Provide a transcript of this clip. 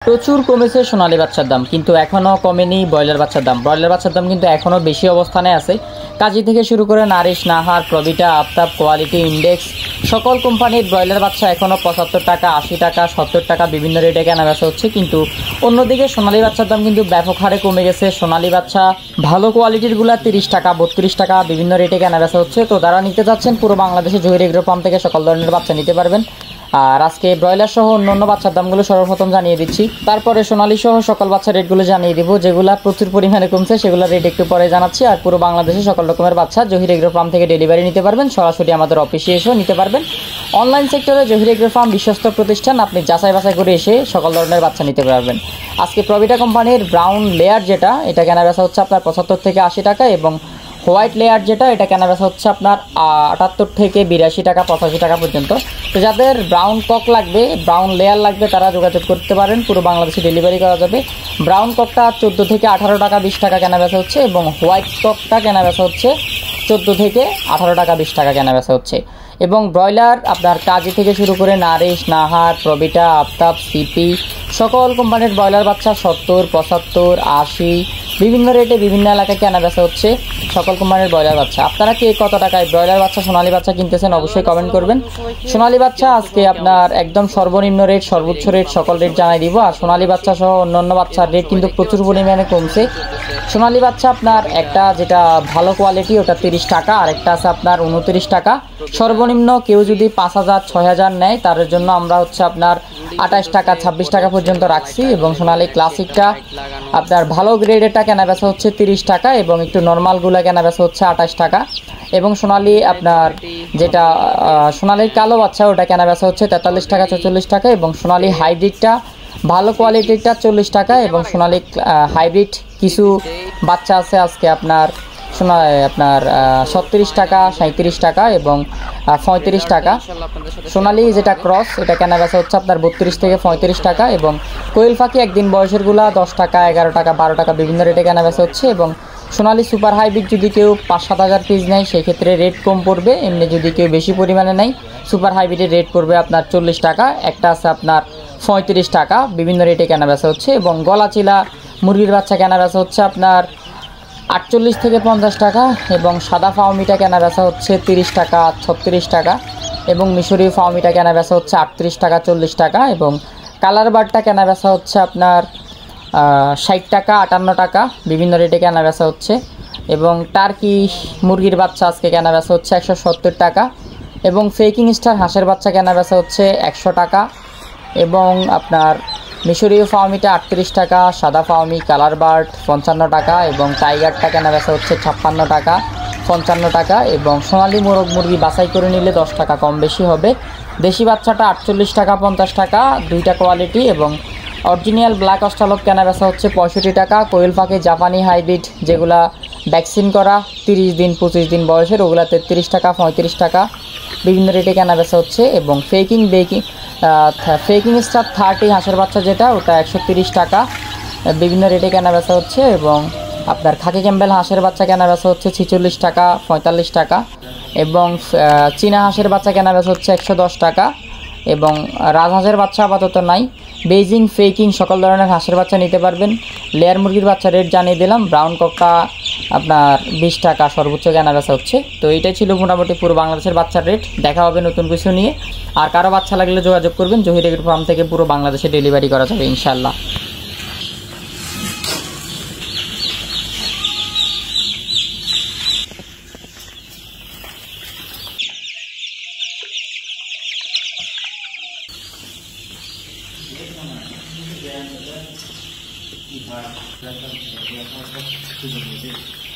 প্রচুর কমেছে সোনালী বাচ্চার দাম, কিন্তু এখনও কমেনি ব্রয়লার বাচ্চার দাম। ব্রয়লার বাচ্চার দাম কিন্তু এখনও বেশি অবস্থানে আছে। কাজী থেকে শুরু করে Nourish, Nahar, Provita, Aftab, Quality, Index সকল কোম্পানির ব্রয়লার বাচ্চা এখনও 75 টাকা, 80 টাকা, 70 টাকা বিভিন্ন রেটে কেনা বেচা হচ্ছে। কিন্তু অন্যদিকে সোনালী বাচ্চার দাম কিন্তু ব্যাপক হারে কমে গেছে। সোনালী বাচ্চা ভালো কোয়ালিটিরগুলো 30 টাকা, 32 টাকা বিভিন্ন রেটে কেনা বেচা হচ্ছে। তো যারা নিতে চাচ্ছেন পুরো বাংলাদেশে জহির এগ্রো ফার্ম থেকে সকল ধরনের বাচ্চা নিতে পারবেন। আর আজকে ব্রয়লার সহ অন্যান্য বাচ্চার দামগুলো সর্বপ্রথম জানিয়ে দিচ্ছি, তারপরে সোনালী সহ সকল বাচ্চার রেটগুলো জানিয়ে দিব। যেগুলো প্রচুর পরিমাণে কমছে সেগুলো রেট একটু পরে জানাচ্ছি। আর পুরো বাংলাদেশে সকল রকমের বাচ্চা জহির এগ্রো ফার্ম থেকে ডেলিভারি নিতে পারবেন, সরাসরি আমাদের অফিসে এসেও নিতে পারবেন। অনলাইন সেক্টরে জহির এগ্রো ফার্ম বিশ্বস্ত প্রতিষ্ঠান, আপনি যাচাই বাছাই করে এসে সকল ধরনের বাচ্চা নিতে পারবেন। আজকে প্রবিটা কোম্পানির ব্রাউন লেয়ার যেটা, এটা কেনা বেচা হচ্ছে আপনার 75 থেকে 80 টাকা, এবং হোয়াইট লেয়ার যেটা, এটা কেনা বেচা হচ্ছে আপনার 78 থেকে 82 টাকা, 85 টাকা পর্যন্ত। তো যাদের ব্রাউন কক লাগবে, ব্রাউন লেয়ার লাগবে, তারা যোগাযোগ করতে পারেন, পুরো বাংলাদেশে ডেলিভারি করা যাবে। ব্রাউন ককটা 14 থেকে 18 টাকা, 20 টাকা কেনা বেচা হচ্ছে, এবং হোয়াইট ককটা কেনা বেচা হচ্ছে 14 থেকে 18 টাকা, 20 টাকা কেনা বেচা হচ্ছে। এবং ব্রয়লার আপনার কাজী থেকে শুরু করে Nourish, Nahar, Provita, Aftab, CP সকল কোম্পানির ব্রয়লার বাচ্চা 70, 75, 80 বিভিন্ন রেটে বিভিন্ন এলাকায় কেনা বেচা হচ্ছে সকল কোম্পানির ব্রয়লার বাচ্চা। আপনারা কে কত টাকায় ব্রয়লার বাচ্চা, সোনালী বাচ্চা কিনতেছেন অবশ্যই কমেন্ট করবেন। সোনালী বাচ্চা আজকে আপনার একদম সর্বনিম্ন রেট, সর্বোচ্চ রেট সকল রেট জানাই দিব। আর সোনালী বাচ্চা সহ অন্যান্য বাচ্চার রেট কিন্তু প্রচুর পরিমাণে কমছে। সোনালী বাচ্চা আপনার একটা যেটা ভালো কোয়ালিটি ওটা 30 টাকা, আর একটা আছে আপনার 29 টাকা। সর্বনিম্ন কেউ যদি 5000, 6000 নেয় তার জন্য আমরা হচ্ছে আপনার 28 টাকা, 26 টাকা পর্যন্ত রাখছি। এবং সোনালী ক্লাসিকটা আপনার ভালো গ্রেডেরটা কেনা বেচা হচ্ছে 30 টাকা, এবং একটু নর্মালগুলো কেনা বেচা হচ্ছে 28 টাকা। এবং সোনালী আপনার যেটা সোনালীর কালো বাচ্চা ওটা কেনা বেচা হচ্ছে 43 টাকা, 44 টাকা। এবং সোনালী হাইব্রিডটা ভালো কোয়ালিটিরটা 40 টাকা, এবং সোনালী হাইব্রিড কিছু বাচ্চা আছে আজকে আপনার 37 টাকা, 37 টাকা এবং 35 টাকা। সোনালী যেটা ক্রস এটা কেনা বেচা হচ্ছে আপনার 32 থেকে 35 টাকা। এবং কোয়েল পাখি একদিন বয়সেরগুলা 10 টাকা, 11 টাকা, 12 টাকা বিভিন্ন রেটে কেনা বেচা হচ্ছে। এবং সোনালী সুপার হাইব্রিড যদি কেউ 5-7 হাজার পিস নেয় সেক্ষেত্রে রেট কম পড়বে। এমনি যদি কেউ বেশি পরিমাণে নেয় সুপার হাইব্রিডের রেট পড়বে আপনার 40 টাকা, একটা আছে আপনার 35 টাকা বিভিন্ন রেটে কেনা বেচা হচ্ছে। এবং গলাচিলা মুরগির বাচ্চা কেনা বেচা হচ্ছে আপনার 48 থেকে 50 টাকা, এবং সাদা ফাউমিটা কেনা বেচা হচ্ছে 30 টাকা, 36 টাকা, এবং মিশরীয় ফাউমিটা কেনা বেচা হচ্ছে 38 টাকা, 40 টাকা, এবং কালার বারটা কেনা বেচা হচ্ছে আপনার 60 টাকা, 58 টাকা বিভিন্ন রেটে কেনা বেচা হচ্ছে। এবং টার্কি মুরগির বাচ্চা আজকে কেনা বেচা হচ্ছে 170 টাকা, এবং ফেকিং স্টার হাঁসের বাচ্চা কেনা বেচা হচ্ছে 100 টাকা, এবং আপনার মিশরীয় ফাউমিটা 38 টাকা, সাদা ফাউমি কালার বার্ড 55 টাকা, এবং টাইগারটা কেনা বেচা হচ্ছে 56 টাকা, 55 টাকা। এবং সোনালী মোরগ মুরগি বাছাই করে নিলে 10 টাকা কম বেশি হবে। দেশি বাচ্চাটা 48 টাকা, 50 টাকা দুইটা কোয়ালিটি। এবং অরিজিনাল ব্ল্যাক অস্ট্রালপ কেনা বেচা হচ্ছে 65 টাকা। কোয়েল পাখি জাপানি হাইব্রিড যেগুলা ভ্যাকসিন করা 30 দিন 25 দিন বয়সের ওগুলা 33 টাকা, 35 টাকা বিভিন্ন রেটে কেনা বেচা হচ্ছে। এবং ফেকিং স্টার 30 হাঁসের বাচ্চা যেটা ওটা 130 টাকা বিভিন্ন রেটে কেনা বেচা হচ্ছে। এবং আপনার খাকি ক্যাম্বেল হাঁসের বাচ্চা কেনা বেচা হচ্ছে 46 টাকা, 45 টাকা। এবং চীনা হাঁসের বাচ্চা কেনা বেচা হচ্ছে 110 টাকা। এবং রাজহাঁসের বাচ্চা আপাতত নাই। বেজিং ফেকিং সকল ধরনের হাঁসের বাচ্চা নিতে পারবেন। লেয়ার মুরগির বাচ্চা রেট জানিয়ে দিলাম। ব্রাউন ককটা আপনার 20 টাকা সর্বোচ্চ কেনা বেচা হচ্ছে। তো এইটাই ছিল মোটামুটি পুরো বাংলাদেশের বাচ্চার রেট। দেখা হবে নতুন কিছু নিয়ে। আর কারো বাচ্চা লাগলে যোগাযোগ করবেন, জহির এগ্রো ফার্ম থেকে পুরো বাংলাদেশে ডেলিভারি করা যাবে ইনশাআল্লাহ। Iya,